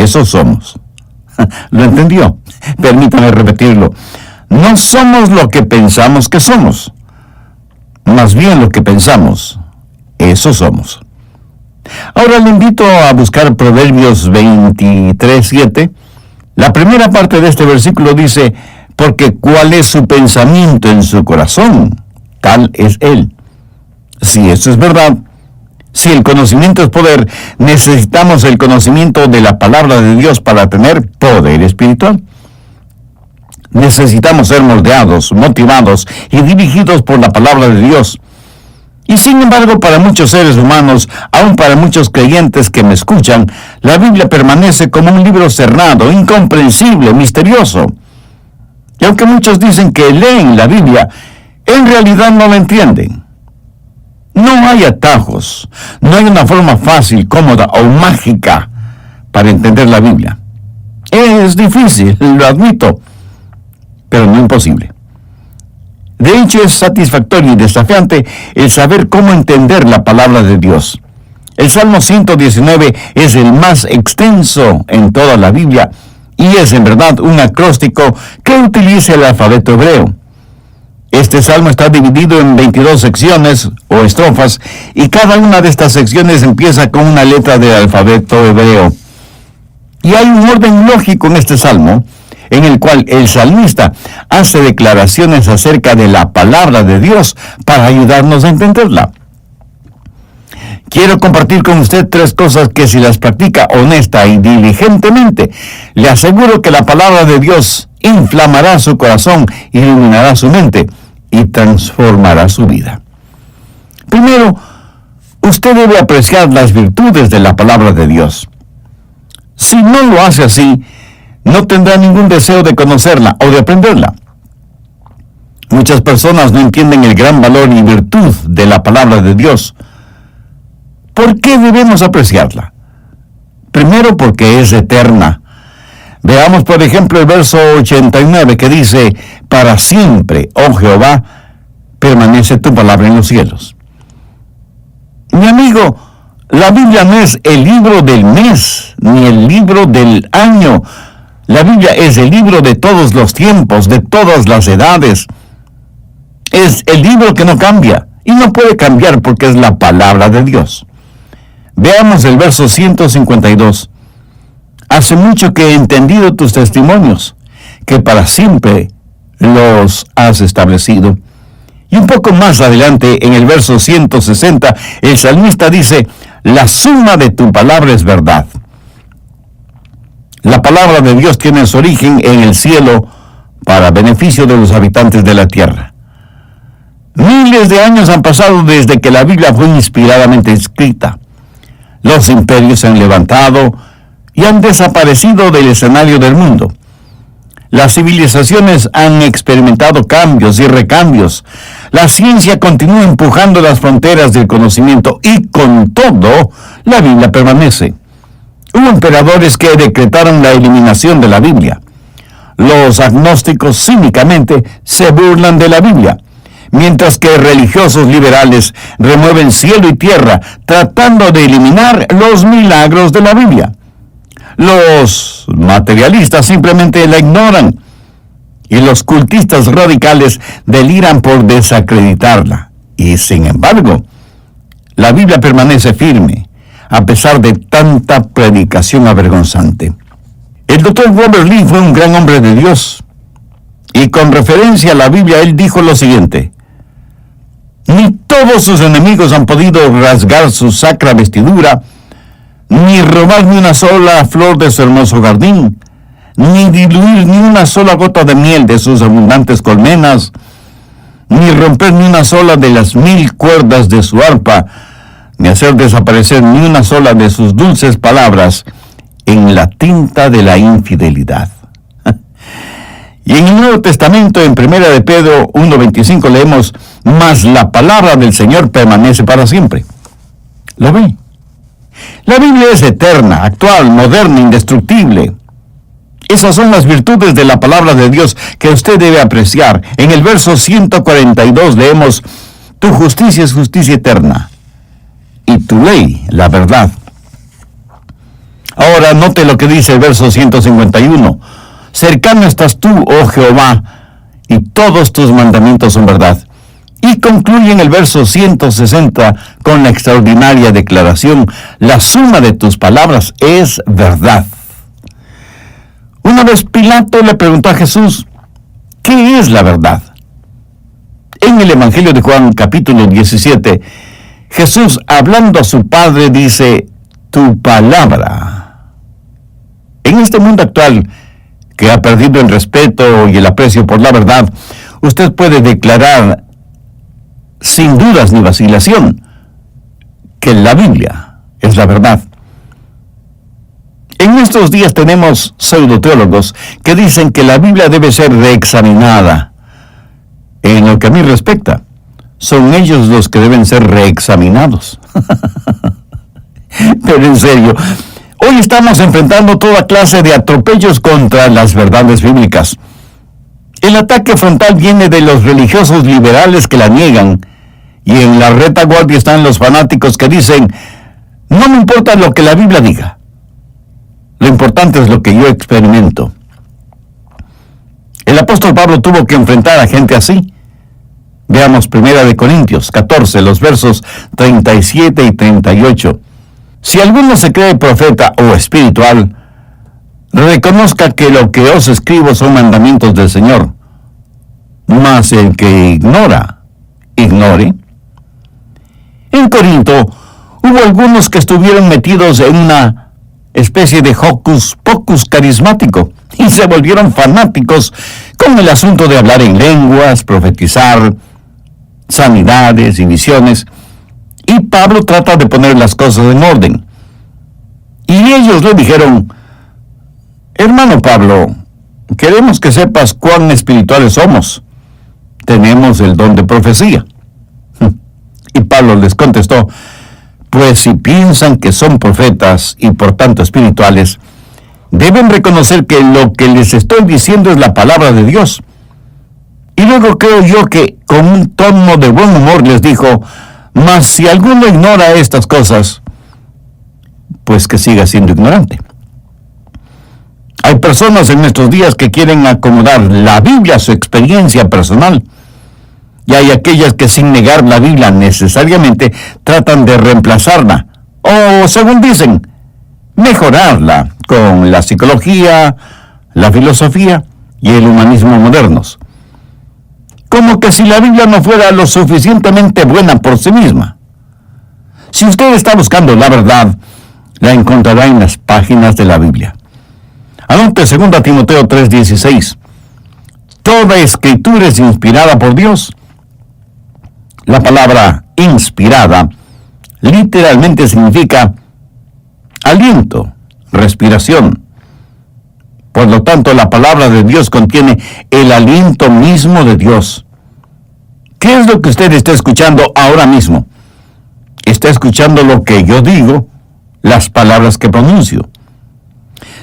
Eso somos. ¿Lo entendió? Permítame repetirlo. No somos lo que pensamos que somos. Más bien lo que pensamos, eso somos. Ahora le invito a buscar Proverbios 23:7. La primera parte de este versículo dice: porque cuál es su pensamiento en su corazón, tal es él. Si eso es verdad, si el conocimiento es poder, necesitamos el conocimiento de la palabra de Dios para tener poder espiritual. Necesitamos ser moldeados, motivados y dirigidos por la palabra de Dios. Y sin embargo, para muchos seres humanos, aun para muchos creyentes que me escuchan, la Biblia permanece como un libro cerrado, incomprensible, misterioso. Y aunque muchos dicen que leen la Biblia, en realidad no la entienden. No hay atajos, no hay una forma fácil, cómoda o mágica para entender la Biblia. Es difícil, lo admito, pero no imposible. De hecho, es satisfactorio y desafiante el saber cómo entender la palabra de Dios. El Salmo 119 es el más extenso en toda la Biblia y es en verdad un acróstico que utiliza el alfabeto hebreo. Este salmo está dividido en 22 secciones o estrofas y cada una de estas secciones empieza con una letra del alfabeto hebreo. Y hay un orden lógico en este salmo, en el cual el salmista hace declaraciones acerca de la palabra de Dios para ayudarnos a entenderla. Quiero compartir con usted 3 cosas que, si las practica honesta y diligentemente, le aseguro que la palabra de Dios inflamará su corazón, iluminará su mente y transformará su vida. Primero, usted debe apreciar las virtudes de la palabra de Dios. Si no lo hace así, no tendrá ningún deseo de conocerla o de aprenderla. Muchas personas no entienden el gran valor y virtud de la palabra de Dios. ¿Por qué debemos apreciarla? Primero, porque es eterna. Veamos, por ejemplo, el verso 89 que dice: para siempre, oh Jehová, permanece tu palabra en los cielos. Mi amigo, la Biblia no es el libro del mes, ni el libro del año. La Biblia es el libro de todos los tiempos, de todas las edades. Es el libro que no cambia, y no puede cambiar porque es la palabra de Dios. Veamos el verso 152. Hace mucho que he entendido tus testimonios, que para siempre los has establecido. Y un poco más adelante, en el verso 160, el salmista dice: la suma de tu palabra es verdad. La palabra de Dios tiene su origen en el cielo para beneficio de los habitantes de la tierra. Miles de años han pasado desde que la Biblia fue inspiradamente escrita. Los imperios se han levantado y han desaparecido del escenario del mundo. Las civilizaciones han experimentado cambios y recambios. La ciencia continúa empujando las fronteras del conocimiento y con todo, la Biblia permanece. Hubo emperadores que decretaron la eliminación de la Biblia. Los agnósticos cínicamente se burlan de la Biblia, mientras que religiosos liberales remueven cielo y tierra tratando de eliminar los milagros de la Biblia. Los materialistas simplemente la ignoran y los cultistas radicales deliran por desacreditarla. Y sin embargo, la Biblia permanece firme a pesar de tanta predicación avergonzante. El Dr. Robert Lee fue un gran hombre de Dios y con referencia a la Biblia él dijo lo siguiente: ni todos sus enemigos han podido rasgar su sacra vestidura, ni robar ni una sola flor de su hermoso jardín, ni diluir ni una sola gota de miel de sus abundantes colmenas, ni romper ni una sola de las 1000 cuerdas de su arpa, ni hacer desaparecer ni una sola de sus dulces palabras en la tinta de la infidelidad. Y en el Nuevo Testamento, en 1 de Pedro 1:25, leemos: mas la palabra del Señor permanece para siempre. ¿Lo ve? La Biblia es eterna, actual, moderna, indestructible. Esas son las virtudes de la palabra de Dios que usted debe apreciar. En el verso 142 leemos: tu justicia es justicia eterna, y tu ley, la verdad. Ahora note lo que dice el verso 151. Cercano estás tú, oh Jehová, y todos tus mandamientos son verdad. Y concluye en el verso 160 con la extraordinaria declaración: la suma de tus palabras es verdad. Una vez Pilato le preguntó a Jesús: ¿qué es la verdad? En el Evangelio de Juan, capítulo 17, Jesús, hablando a su Padre, dice: tu palabra. En este mundo actual, que ha perdido el respeto y el aprecio por la verdad, usted puede declarar sin dudas ni vacilación que la Biblia es la verdad. En nuestros días tenemos pseudoteólogos que dicen que la Biblia debe ser reexaminada. En lo que a mí respecta, son ellos los que deben ser reexaminados. Pero en serio, hoy estamos enfrentando toda clase de atropellos contra las verdades bíblicas. El ataque frontal viene de los religiosos liberales que la niegan, y en la retaguardia están los fanáticos que dicen: no me importa lo que la Biblia diga, lo importante es lo que yo experimento. El apóstol Pablo tuvo que enfrentar a gente así. Veamos 1 Corintios 14, los versos 37 y 38. Si alguno se cree profeta o espiritual, reconozca que lo que os escribo son mandamientos del Señor. Mas el que ignora, ignore. En Corinto hubo algunos que estuvieron metidos en una especie de hocus pocus carismático y se volvieron fanáticos con el asunto de hablar en lenguas, profetizar, sanidades y visiones. Y Pablo trata de poner las cosas en orden. Y ellos le dijeron: hermano Pablo, queremos que sepas cuán espirituales somos. Tenemos el don de profecía. Y Pablo les contestó: pues si piensan que son profetas y por tanto espirituales, deben reconocer que lo que les estoy diciendo es la palabra de Dios. Y luego creo yo que con un tono de buen humor les dijo: mas si alguno ignora estas cosas, pues que siga siendo ignorante. Hay personas en nuestros días que quieren acomodar la Biblia a su experiencia personal. Y hay aquellas que, sin negar la Biblia necesariamente, tratan de reemplazarla, o según dicen, mejorarla con la psicología, la filosofía y el humanismo modernos. Como que si la Biblia no fuera lo suficientemente buena por sí misma. Si usted está buscando la verdad, la encontrará en las páginas de la Biblia. Anote 2 Timoteo 3:16. Toda escritura es inspirada por Dios. La palabra inspirada literalmente significa aliento, respiración. Por lo tanto, la palabra de Dios contiene el aliento mismo de Dios. ¿Qué es lo que usted está escuchando ahora mismo? Está escuchando lo que yo digo, las palabras que pronuncio.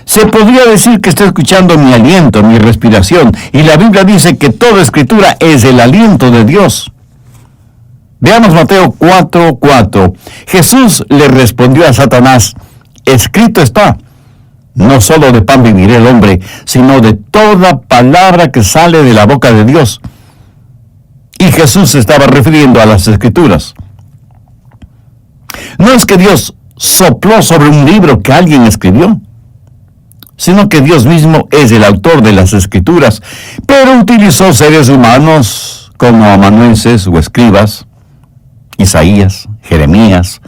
Se podría decir que está escuchando mi aliento, mi respiración, y la Biblia dice que toda escritura es el aliento de Dios. Veamos Mateo 4:4. Jesús le respondió a Satanás: escrito está, no solo de pan vivirá el hombre, sino de toda palabra que sale de la boca de Dios. Y Jesús se estaba refiriendo a las Escrituras. No es que Dios sopló sobre un libro que alguien escribió, sino que Dios mismo es el autor de las Escrituras, pero utilizó seres humanos como amanuenses o escribas, Isaías, Jeremías,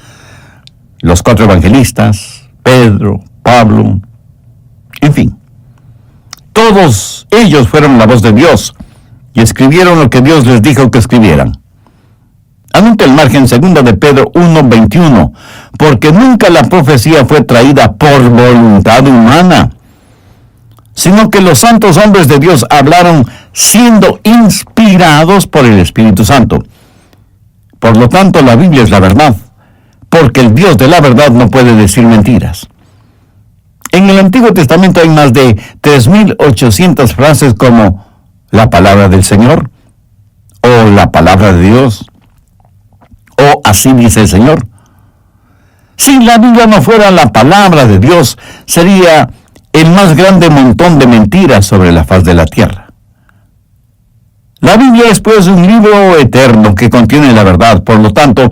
los 4 evangelistas, Pedro, Pablo, en fin. Todos ellos fueron la voz de Dios y escribieron lo que Dios les dijo que escribieran. Anote el margen 2 de Pedro 1:21, porque nunca la profecía fue traída por voluntad humana, sino que los santos hombres de Dios hablaron siendo inspirados por el Espíritu Santo. Por lo tanto, la Biblia es la verdad, porque el Dios de la verdad no puede decir mentiras. En el Antiguo Testamento hay más de 3,800 frases como la palabra del Señor, o la palabra de Dios, o así dice el Señor. Si la Biblia no fuera la palabra de Dios, sería el más grande montón de mentiras sobre la faz de la tierra. La Biblia es pues un libro eterno que contiene la verdad, por lo tanto,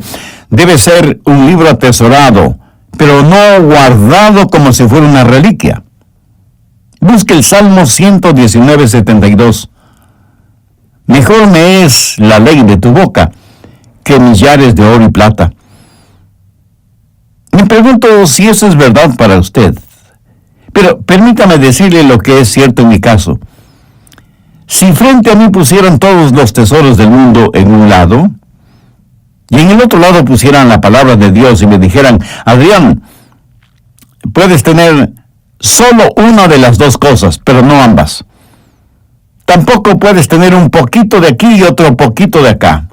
debe ser un libro atesorado, pero no guardado como si fuera una reliquia. Busque el Salmo 119:72. Mejor me es la ley de tu boca que millares de oro y plata. Me pregunto si eso es verdad para usted. Pero permítame decirle lo que es cierto en mi caso. Si frente a mí pusieran todos los tesoros del mundo en un lado, y en el otro lado pusieran la palabra de Dios y me dijeran, Adrián, puedes tener solo una de las dos cosas, pero no ambas. Tampoco puedes tener un poquito de aquí y otro poquito de acá.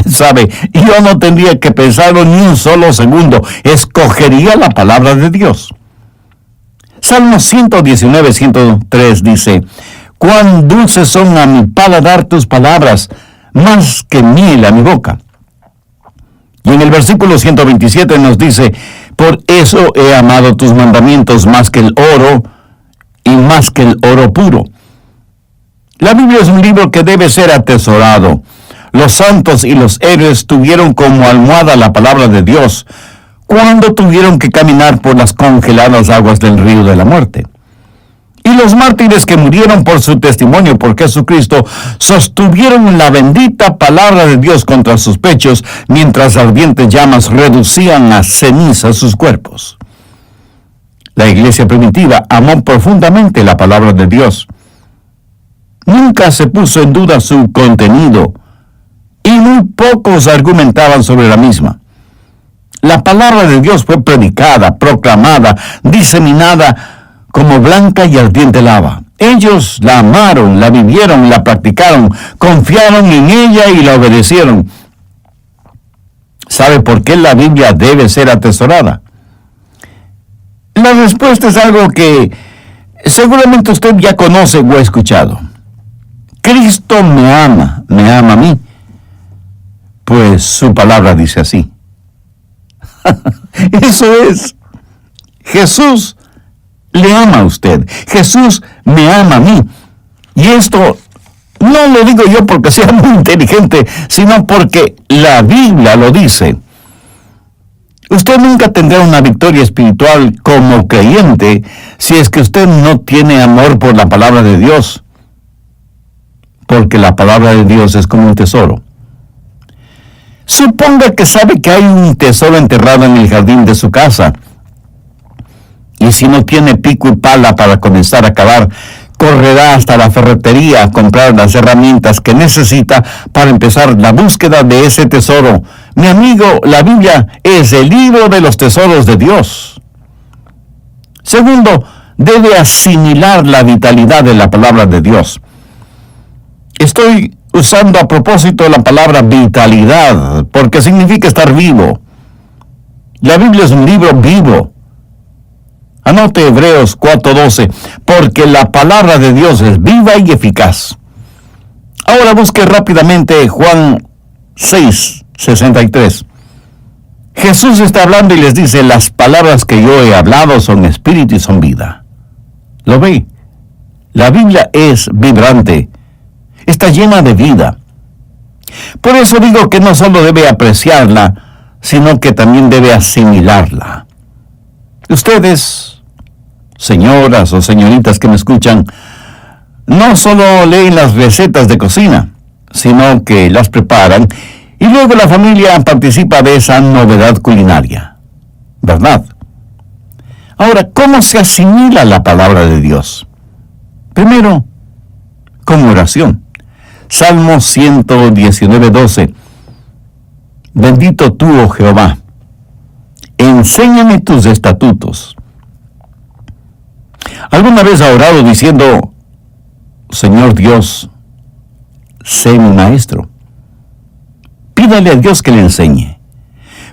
¿Sabe? Yo no tendría que pensarlo ni un solo segundo. Escogería la palabra de Dios. Salmo 119:103 dice, cuán dulces son a mi paladar tus palabras, más que miel a mi boca. Y en el versículo 127 nos dice, por eso he amado tus mandamientos más que el oro y más que el oro puro. La Biblia es un libro que debe ser atesorado. Los santos y los héroes tuvieron como almohada la palabra de Dios cuando tuvieron que caminar por las congeladas aguas del río de la muerte. Y los mártires que murieron por su testimonio por Jesucristo sostuvieron la bendita palabra de Dios contra sus pechos mientras ardientes llamas reducían a ceniza sus cuerpos. La iglesia primitiva amó profundamente la palabra de Dios. Nunca se puso en duda su contenido y muy pocos argumentaban sobre la misma. La palabra de Dios fue predicada, proclamada, diseminada como blanca y ardiente lava. Ellos la amaron, la vivieron, la practicaron, confiaron en ella y la obedecieron. ¿Sabe por qué la Biblia debe ser atesorada? La respuesta es algo que seguramente usted ya conoce o ha escuchado. Cristo me ama a mí, pues su palabra dice así. Eso es. Jesús le ama a usted. Jesús me ama a mí. Y esto no lo digo yo porque sea muy inteligente, sino porque la Biblia lo dice. Usted nunca tendrá una victoria espiritual como creyente si es que usted no tiene amor por la palabra de Dios. Porque la palabra de Dios es como un tesoro. Suponga que sabe que hay un tesoro enterrado en el jardín de su casa. Y si no tiene pico y pala para comenzar a cavar, correrá hasta la ferretería a comprar las herramientas que necesita para empezar la búsqueda de ese tesoro. Mi amigo, la Biblia es el libro de los tesoros de Dios. Segundo, debe asimilar la vitalidad de la palabra de Dios. Estoy usando a propósito la palabra vitalidad, porque significa estar vivo. La Biblia es un libro vivo. Anote Hebreos 4:12, porque la palabra de Dios es viva y eficaz. Ahora busque rápidamente Juan 6:63. Jesús está hablando y les dice, las palabras que yo he hablado son espíritu y son vida. ¿Lo ve? La Biblia es vibrante. Está llena de vida. Por eso digo que no solo debe apreciarla, sino que también debe asimilarla. Ustedes, señoras o señoritas que me escuchan, no solo leen las recetas de cocina, sino que las preparan y luego la familia participa de esa novedad culinaria. ¿Verdad? Ahora, ¿cómo se asimila la palabra de Dios? Primero, con oración. Salmo 119:12. Bendito tú, oh Jehová, enséñame tus estatutos. ¿Alguna vez ha orado diciendo, Señor Dios, sé mi maestro? Pídale a Dios que le enseñe.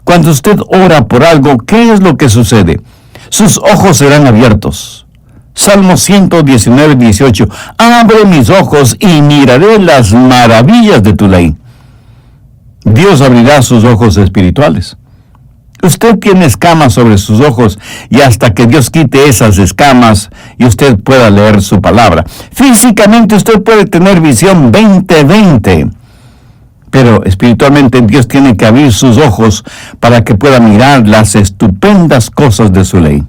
Cuando usted ora por algo, ¿qué es lo que sucede? Sus ojos serán abiertos. Salmo 119:18. Abre mis ojos y miraré las maravillas de tu ley. Dios abrirá sus ojos espirituales. Usted tiene escamas sobre sus ojos y hasta que Dios quite esas escamas y usted pueda leer su palabra. Físicamente usted puede tener visión 20/20, pero espiritualmente Dios tiene que abrir sus ojos para que pueda mirar las estupendas cosas de su ley.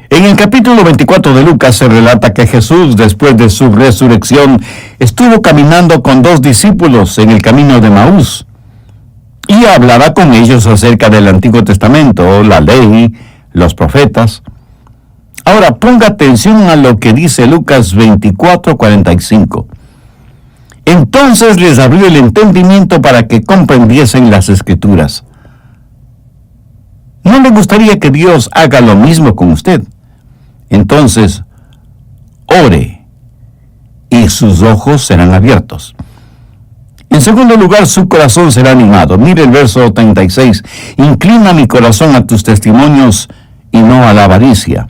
En el capítulo 24 de Lucas se relata que Jesús, después de su resurrección, estuvo caminando con 2 discípulos en el camino de Maús y hablaba con ellos acerca del Antiguo Testamento, la ley, los profetas. Ahora ponga atención a lo que dice Lucas 24:45. Entonces les abrió el entendimiento para que comprendiesen las Escrituras. ¿No le gustaría que Dios haga lo mismo con usted? Entonces, ore y sus ojos serán abiertos. En segundo lugar, su corazón será animado. Mire el verso 36. Inclina mi corazón a tus testimonios y no a la avaricia.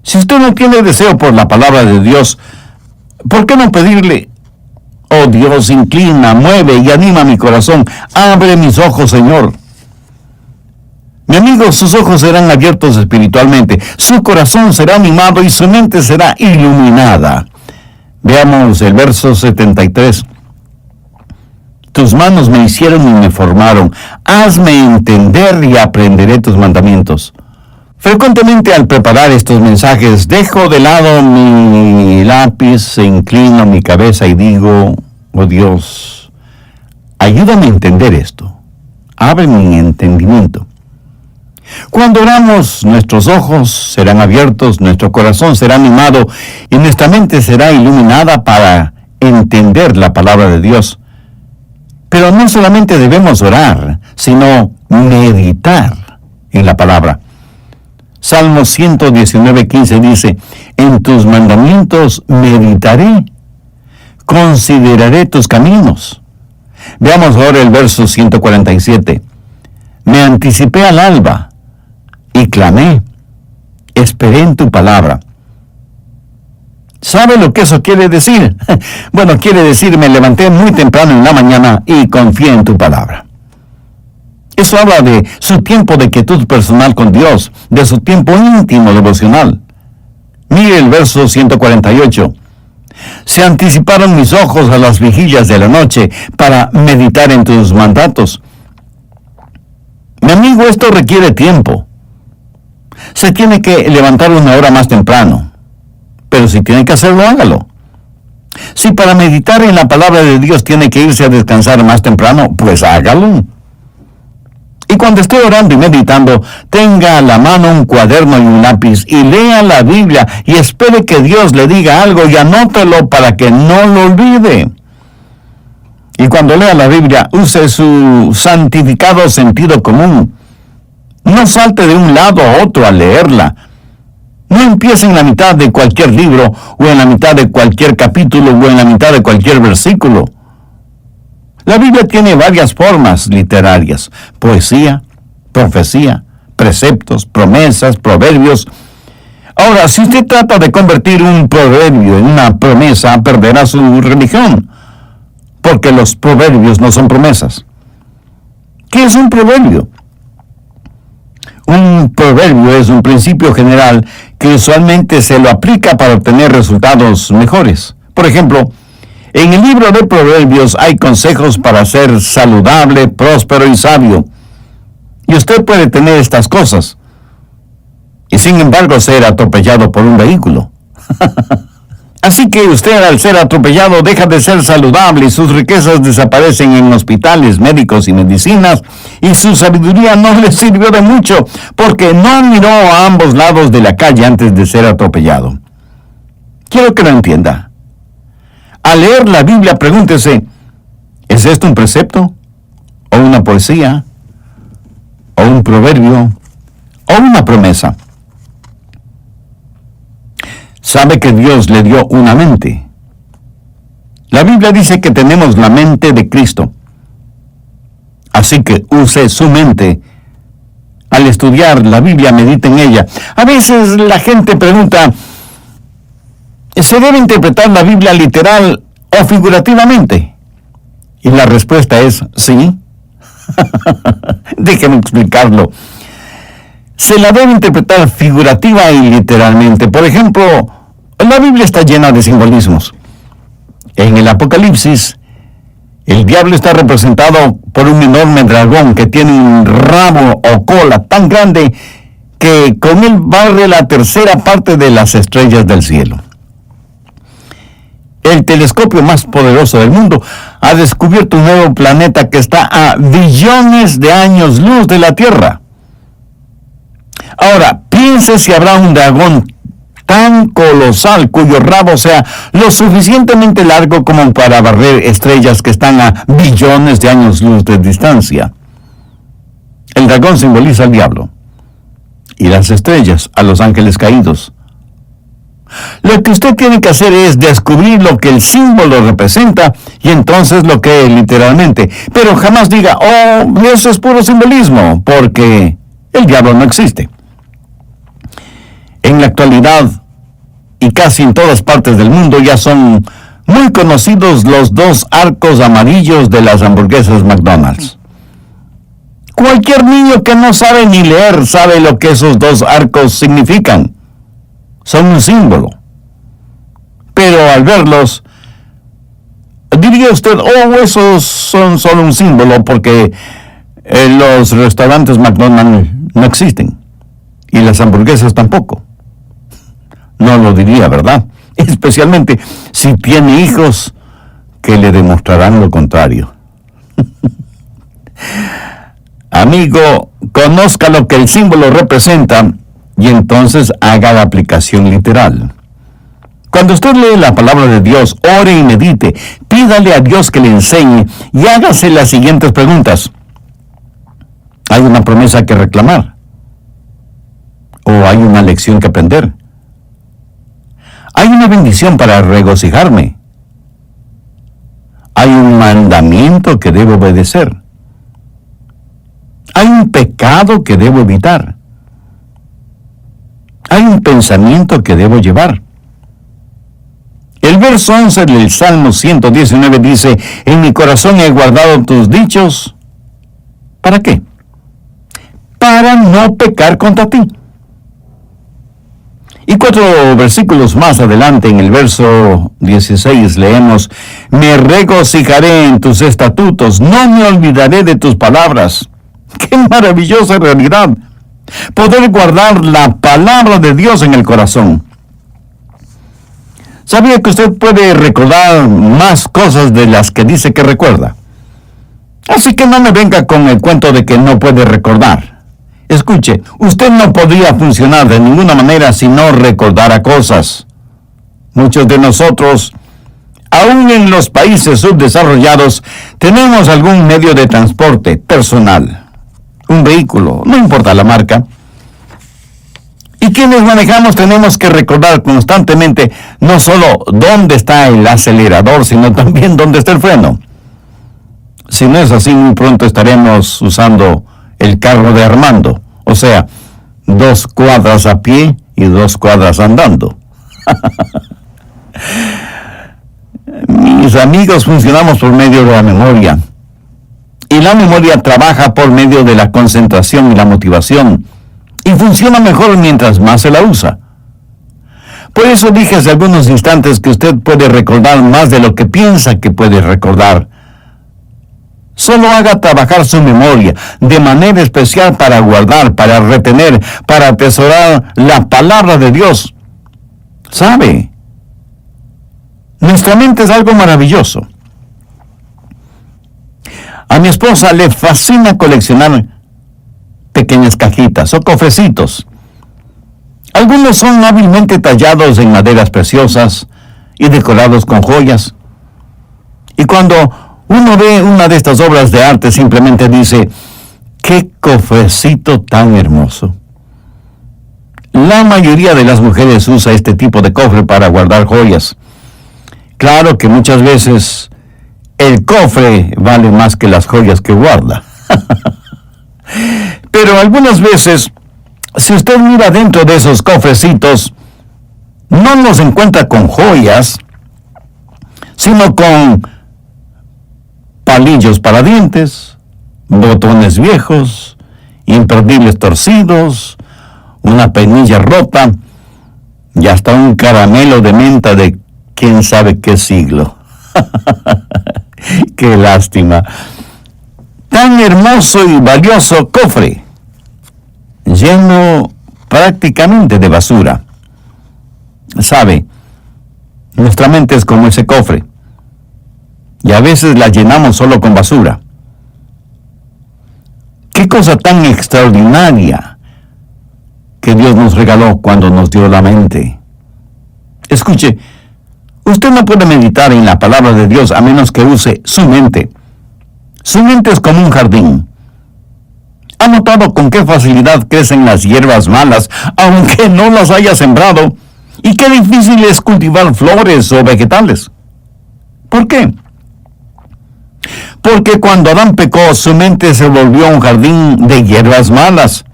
Si usted no tiene deseo por la palabra de Dios, ¿por qué no pedirle: oh Dios, inclina, mueve y anima mi corazón, abre mis ojos, Señor? Mi amigo, sus ojos serán abiertos espiritualmente, su corazón será animado y su mente será iluminada. Veamos el verso 73. Tus manos me hicieron y me formaron. Hazme entender y aprenderé tus mandamientos. Frecuentemente al preparar estos mensajes, dejo de lado mi lápiz, inclino mi cabeza y digo: oh Dios, ayúdame a entender esto. Abre mi entendimiento. Cuando oramos, nuestros ojos serán abiertos, nuestro corazón será animado y nuestra mente será iluminada para entender la palabra de Dios. Pero no solamente debemos orar, sino meditar en la palabra. Salmo 119:15 dice: en tus mandamientos meditaré, consideraré tus caminos. Veamos ahora el verso 147. Me anticipé al alba y clamé, esperé en tu palabra. ¿Sabe lo que eso quiere decir? Bueno, quiere decir, me levanté muy temprano en la mañana y confié en tu palabra. Eso habla de su tiempo de quietud personal con Dios, de su tiempo íntimo devocional. Mire el verso 148. Se anticiparon mis ojos a las vigilias de la noche para meditar en tus mandatos. Mi amigo, esto requiere tiempo. Se tiene que levantar 1 hora más temprano. Pero si tiene que hacerlo, hágalo. Si para meditar en la palabra de Dios tiene que irse a descansar más temprano, pues hágalo. Y cuando esté orando y meditando, tenga a la mano un cuaderno y un lápiz y lea la Biblia y espere que Dios le diga algo y anótelo para que no lo olvide. Y cuando lea la Biblia, use su santificado sentido común. No salte de un lado a otro al leerla. No empiece en la mitad de cualquier libro, o en la mitad de cualquier capítulo, o en la mitad de cualquier versículo. La Biblia tiene varias formas literarias: poesía, profecía, preceptos, promesas, proverbios. Ahora, si usted trata de convertir un proverbio en una promesa, perderá su religión, porque los proverbios no son promesas. ¿Qué es un proverbio? Un proverbio es un principio general que usualmente se lo aplica para obtener resultados mejores. Por ejemplo, en el libro de Proverbios hay consejos para ser saludable, próspero y sabio. Y usted puede tener estas cosas y sin embargo ser atropellado por un vehículo. Así que usted, al ser atropellado, deja de ser saludable y sus riquezas desaparecen en hospitales, médicos y medicinas, y su sabiduría no le sirvió de mucho porque no miró a ambos lados de la calle antes de ser atropellado. Quiero que lo entienda. Al leer la Biblia, pregúntese: ¿es esto un precepto? ¿O una poesía? ¿O un proverbio? ¿O una promesa? Sabe que Dios le dio una mente. La Biblia dice que tenemos la mente de Cristo. Así que use su mente. Al estudiar la Biblia, medite en ella. A veces la gente pregunta: ¿se debe interpretar la Biblia literal o figurativamente? Y la respuesta es sí. Déjenme explicarlo. Se la debe interpretar figurativa y literalmente. Por ejemplo, la Biblia está llena de simbolismos. En el Apocalipsis, el diablo está representado por un enorme dragón que tiene un rabo o cola tan grande que con él barre la tercera parte de las estrellas del cielo. El telescopio más poderoso del mundo ha descubierto un nuevo planeta que está a billones de años luz de la Tierra. Ahora, piense si habrá un dragón tan colosal cuyo rabo sea lo suficientemente largo como para barrer estrellas que están a billones de años luz de distancia. El dragón simboliza al diablo y las estrellas a los ángeles caídos. Lo que usted tiene que hacer es descubrir lo que el símbolo representa y entonces lo que literalmente. Pero jamás diga, oh, eso es puro simbolismo, porque el diablo no existe. En la actualidad, y casi en todas partes del mundo, ya son muy conocidos los dos arcos amarillos de las hamburguesas McDonald's. Cualquier niño que no sabe ni leer sabe lo que esos dos arcos significan. Son un símbolo. Pero al verlos, diría usted, oh, esos son solo un símbolo porque los restaurantes McDonald's no existen. Y las hamburguesas tampoco. No lo diría, ¿verdad? Especialmente si tiene hijos que le demostrarán lo contrario. Amigo, conozca lo que el símbolo representa y entonces haga la aplicación literal. Cuando usted lee la palabra de Dios, ore y medite, pídale a Dios que le enseñe y hágase las siguientes preguntas. ¿Hay una promesa que reclamar? ¿O hay una lección que aprender? ¿Hay una bendición para regocijarme? ¿Hay un mandamiento que debo obedecer? ¿Hay un pecado que debo evitar? ¿Hay un pensamiento que debo llevar? El verso 11 del Salmo 119 dice, en mi corazón he guardado tus dichos. ¿Para qué? Para no pecar contra ti. Y 4 versículos más adelante, en el verso 16, leemos, me regocijaré en tus estatutos, no me olvidaré de tus palabras. ¡Qué maravillosa realidad! Poder guardar la palabra de Dios en el corazón. ¿Sabía que usted puede recordar más cosas de las que dice que recuerda? Así que no me venga con el cuento de que no puede recordar. Escuche, usted no podría funcionar de ninguna manera si no recordara cosas. Muchos de nosotros, aún en los países subdesarrollados, tenemos algún medio de transporte personal. Un vehículo, no importa la marca. Y quienes manejamos tenemos que recordar constantemente no solo dónde está el acelerador, sino también dónde está el freno. Si no es así, muy pronto estaremos usando el carro de Armando, o sea, 2 cuadras a pie y 2 cuadras andando. Mis amigos, funcionamos por medio de la memoria. Y la memoria trabaja por medio de la concentración y la motivación. Y funciona mejor mientras más se la usa. Por eso dije hace algunos instantes que usted puede recordar más de lo que piensa que puede recordar. Solo haga trabajar su memoria de manera especial para guardar, para retener, para atesorar la palabra de Dios. ¿Sabe? Nuestra mente es algo maravilloso. A mi esposa le fascina coleccionar pequeñas cajitas o cofrecitos. Algunos son hábilmente tallados en maderas preciosas y decorados con joyas. Y cuando uno ve una de estas obras de arte, simplemente dice, ¡qué cofrecito tan hermoso! La mayoría de las mujeres usa este tipo de cofre para guardar joyas. Claro que muchas veces el cofre vale más que las joyas que guarda. Pero algunas veces, si usted mira dentro de esos cofrecitos, no los encuentra con joyas, sino con palillos para dientes, botones viejos, imperdibles torcidos, una peinilla rota y hasta un caramelo de menta de quién sabe qué siglo. ¡Qué lástima! Tan hermoso y valioso cofre, lleno prácticamente de basura. ¿Sabe? Nuestra mente es como ese cofre, y a veces la llenamos solo con basura. ¡Qué cosa tan extraordinaria que Dios nos regaló cuando nos dio la mente! Escuche, usted no puede meditar en la palabra de Dios a menos que use su mente. Su mente es como un jardín. ¿Ha notado con qué facilidad crecen las hierbas malas, aunque no las haya sembrado? Y qué difícil es cultivar flores o vegetales. ¿Por qué? Porque cuando Adán pecó, su mente se volvió un jardín de hierbas malas.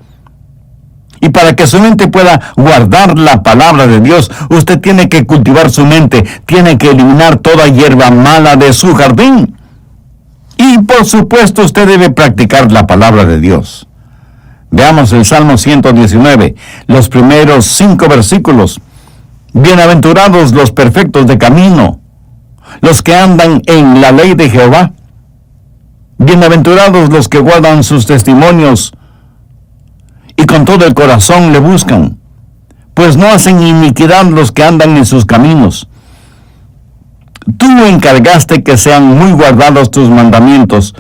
Y para que su mente pueda guardar la palabra de Dios, usted tiene que cultivar su mente, tiene que eliminar toda hierba mala de su jardín. Y por supuesto usted debe practicar la palabra de Dios. Veamos el Salmo 119, los primeros 5 versículos. Bienaventurados los perfectos de camino, los que andan en la ley de Jehová. Bienaventurados los que guardan sus testimonios y con todo el corazón le buscan, pues no hacen iniquidad los que andan en sus caminos. Tú encargaste que sean muy guardados tus mandamientos.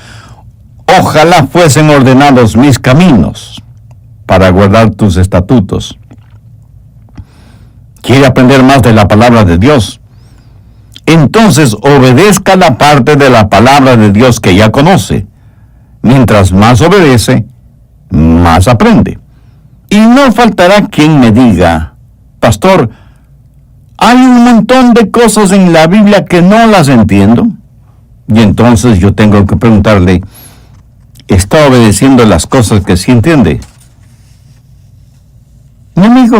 Ojalá fuesen ordenados mis caminos para guardar tus estatutos. ¿Quiere aprender más de la palabra de Dios? Entonces obedezca la parte de la palabra de Dios que ya conoce. Mientras más obedece, más aprende. Y no faltará quien me diga, pastor, hay un montón de cosas en la Biblia que no las entiendo. Y entonces yo tengo que preguntarle, ¿está obedeciendo las cosas que sí entiende? Mi amigo.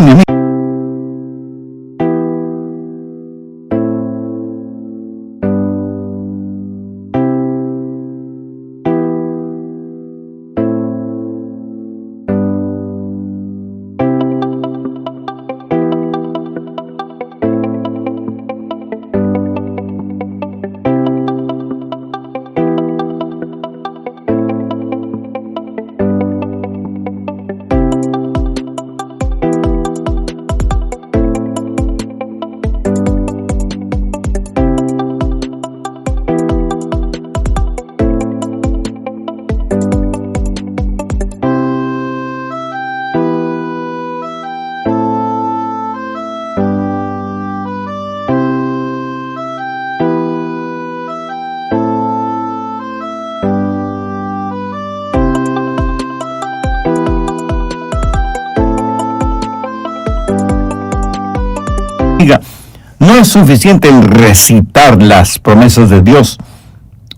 No es suficiente el recitar las promesas de Dios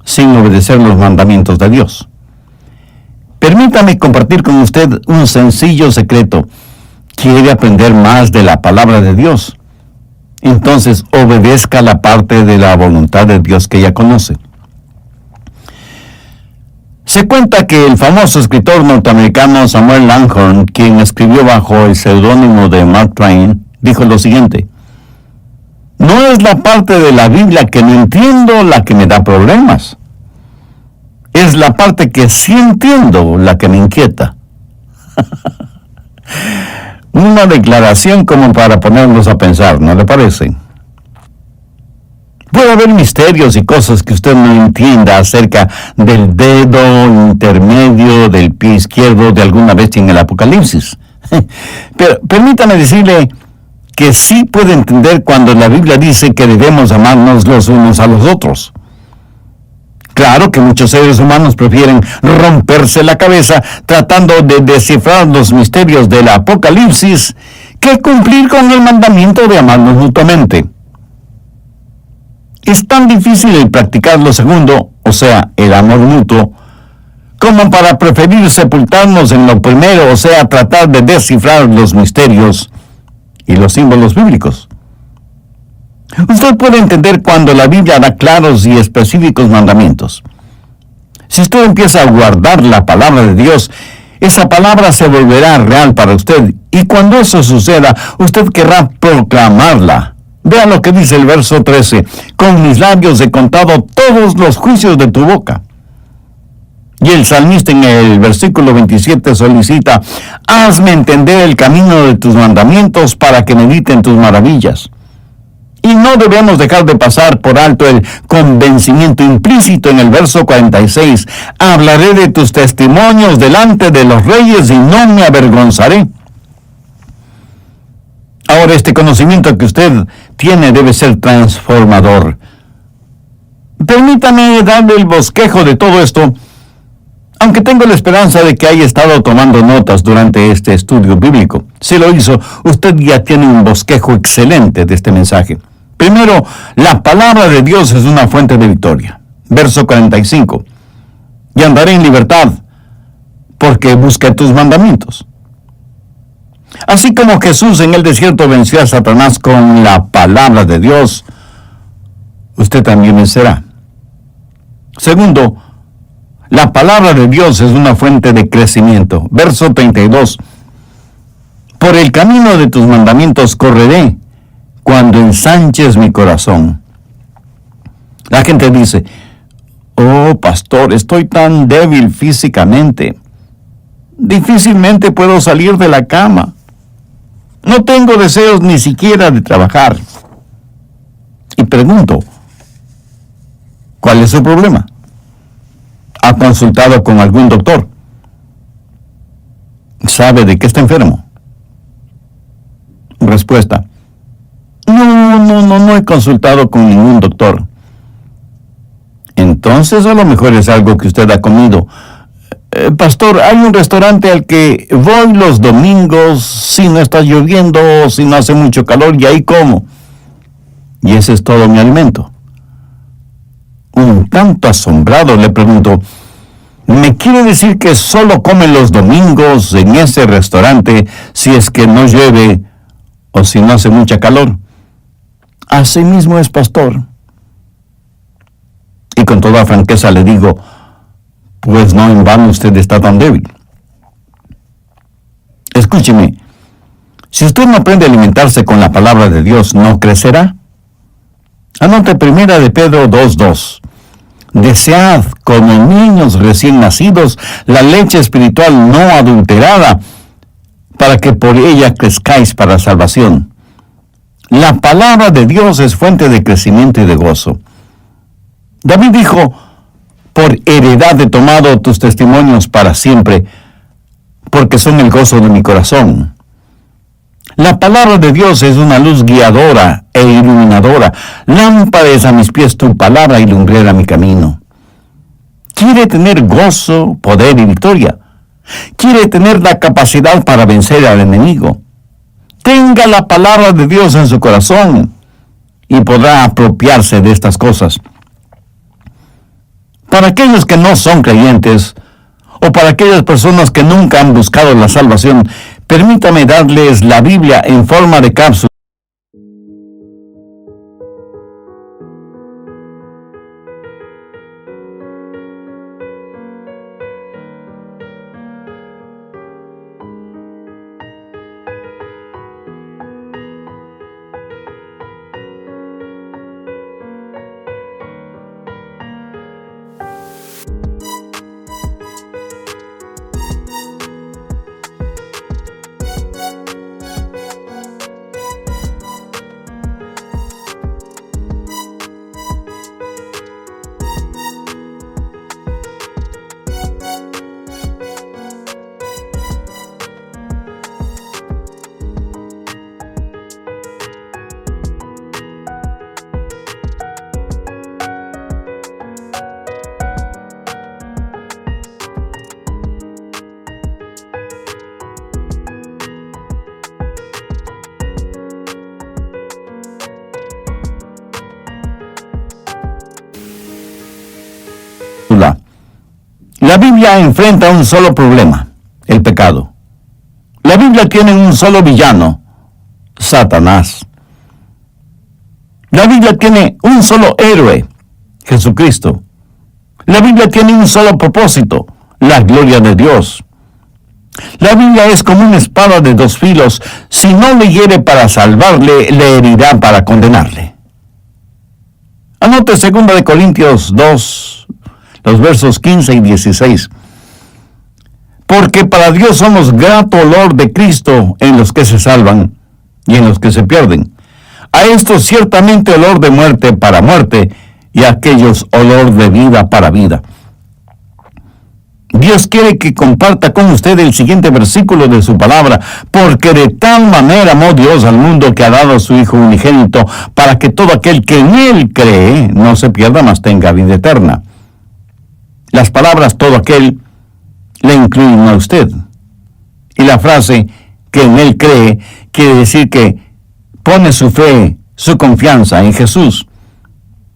sin obedecer los mandamientos de Dios. Permítame compartir con usted un sencillo secreto. ¿Quiere aprender más de la palabra de Dios? Entonces obedezca la parte de la voluntad de Dios que ya conoce. Se cuenta que el famoso escritor norteamericano Samuel Langhorne, quien escribió bajo el seudónimo de Mark Twain, dijo lo siguiente: no es la parte de la Biblia que no entiendo la que me da problemas. Es la parte que sí entiendo la que me inquieta. Una declaración como para ponernos a pensar, ¿no le parece? Puede haber misterios y cosas que usted no entienda acerca del dedo intermedio del pie izquierdo de alguna bestia en el Apocalipsis. Pero permítame decirle que sí puede entender cuando la Biblia dice que debemos amarnos los unos a los otros. Claro que muchos seres humanos prefieren romperse la cabeza tratando de descifrar los misterios del Apocalipsis que cumplir con el mandamiento de amarnos mutuamente. Es tan difícil el practicar lo segundo, o sea, el amor mutuo, como para preferir sepultarnos en lo primero, o sea, tratar de descifrar los misterios y los símbolos bíblicos. Usted puede entender cuando la Biblia da claros y específicos mandamientos. Si usted empieza a guardar la palabra de Dios, esa palabra se volverá real para usted. Y cuando eso suceda, usted querrá proclamarla. Vea lo que dice el verso 13. Con mis labios he contado todos los juicios de tu boca. Y el salmista en el versículo 27 solicita, hazme entender el camino de tus mandamientos para que medite en tus maravillas. Y no debemos dejar de pasar por alto el convencimiento implícito en el verso 46. Hablaré de tus testimonios delante de los reyes y no me avergonzaré. Ahora, este conocimiento que usted tiene debe ser transformador. Permítame darle el bosquejo de todo esto, aunque tengo la esperanza de que haya estado tomando notas durante este estudio bíblico. Si lo hizo, usted ya tiene un bosquejo excelente de este mensaje. Primero, la palabra de Dios es una fuente de victoria. Verso 45. Y andaré en libertad, porque busqué tus mandamientos. Así como Jesús en el desierto venció a Satanás con la palabra de Dios, usted también vencerá. Segundo, la palabra de Dios es una fuente de crecimiento. Verso 32. Por el camino de tus mandamientos correré cuando ensanches mi corazón. La gente dice, oh pastor, estoy tan débil físicamente. Difícilmente puedo salir de la cama. No tengo deseos ni siquiera de trabajar. Y pregunto, ¿cuál es su problema? ¿Ha consultado con algún doctor? ¿Sabe de qué está enfermo? Respuesta, no he consultado con ningún doctor. Entonces a lo mejor es algo que usted ha comido. Pastor, hay un restaurante al que voy los domingos si no está lloviendo o si no hace mucho calor y ahí como. Y ese es todo mi alimento. Un tanto asombrado le pregunto, ¿me quiere decir que solo come los domingos en ese restaurante si es que no llueve o si no hace mucha calor? Así mismo es, pastor. Y con toda franqueza le digo, pues no en vano usted está tan débil. Escúcheme, si usted no aprende a alimentarse con la palabra de Dios, ¿no crecerá? Anote 1 de Pedro 2:2. Desead como niños recién nacidos la leche espiritual no adulterada, para que por ella crezcáis para salvación. La palabra de Dios es fuente de crecimiento y de gozo. David dijo, por heredad he tomado tus testimonios para siempre, porque son el gozo de mi corazón. La palabra de Dios es una luz guiadora e iluminadora. Lámpara es a mis pies tu palabra y lumbrera mi camino. ¿Quiere tener gozo, poder y victoria? ¿Quiere tener la capacidad para vencer al enemigo? Tenga la palabra de Dios en su corazón y podrá apropiarse de estas cosas. Para aquellos que no son creyentes, o para aquellas personas que nunca han buscado la salvación, permítame darles la Biblia en forma de cápsula. La Biblia enfrenta un solo problema, el pecado. La Biblia tiene un solo villano, Satanás. La Biblia tiene un solo héroe, Jesucristo. La Biblia tiene un solo propósito: la gloria de Dios. La Biblia es como una espada de dos filos. Si no le hiere para salvarle, le herirá para condenarle. Anote 2 Corintios 2, los versos 15 y 16. Porque para Dios somos grato olor de Cristo en los que se salvan y en los que se pierden. A estos ciertamente olor de muerte para muerte, y a aquellos olor de vida para vida. Dios quiere que comparta con usted el siguiente versículo de su palabra: porque de tal manera amó Dios al mundo que ha dado a su Hijo unigénito, para que todo aquel que en Él cree no se pierda, mas tenga vida eterna. Las palabras todo aquel le incluyen a usted. Y la frase que en Él cree quiere decir que pone su fe, su confianza en Jesús.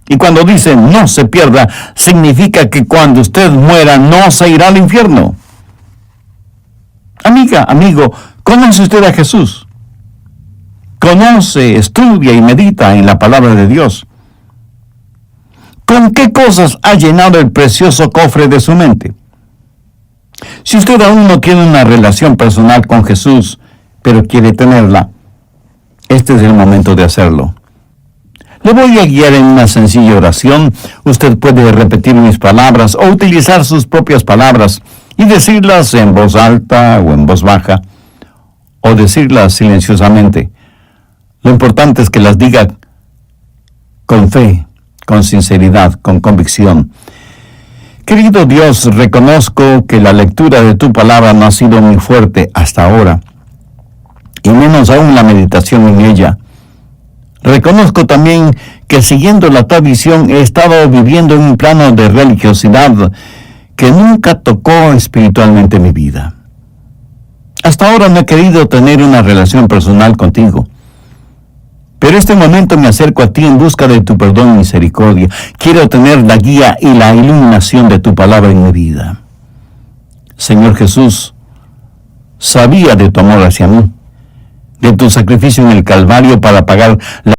Y cuando dice no se pierda, significa que cuando usted muera no se irá al infierno. Amiga, amigo, ¿conoce usted a Jesús? Conoce, estudia y medita en la palabra de Dios. ¿Con qué cosas ha llenado el precioso cofre de su mente? Si usted aún no tiene una relación personal con Jesús, pero quiere tenerla, este es el momento de hacerlo. Le voy a guiar en una sencilla oración. Usted puede repetir mis palabras o utilizar sus propias palabras y decirlas en voz alta o en voz baja, o decirlas silenciosamente. Lo importante es que las diga con fe, con sinceridad, con convicción. Querido Dios, reconozco que la lectura de tu palabra no ha sido muy fuerte hasta ahora, y menos aún la meditación en ella. Reconozco también que siguiendo la tradición he estado viviendo en un plano de religiosidad que nunca tocó espiritualmente mi vida. Hasta ahora no he querido tener una relación personal contigo. Pero este momento me acerco a ti en busca de tu perdón y misericordia. Quiero tener la guía y la iluminación de tu palabra en mi vida. Señor Jesús, sabía de tu amor hacia mí, de tu sacrificio en el Calvario para pagar la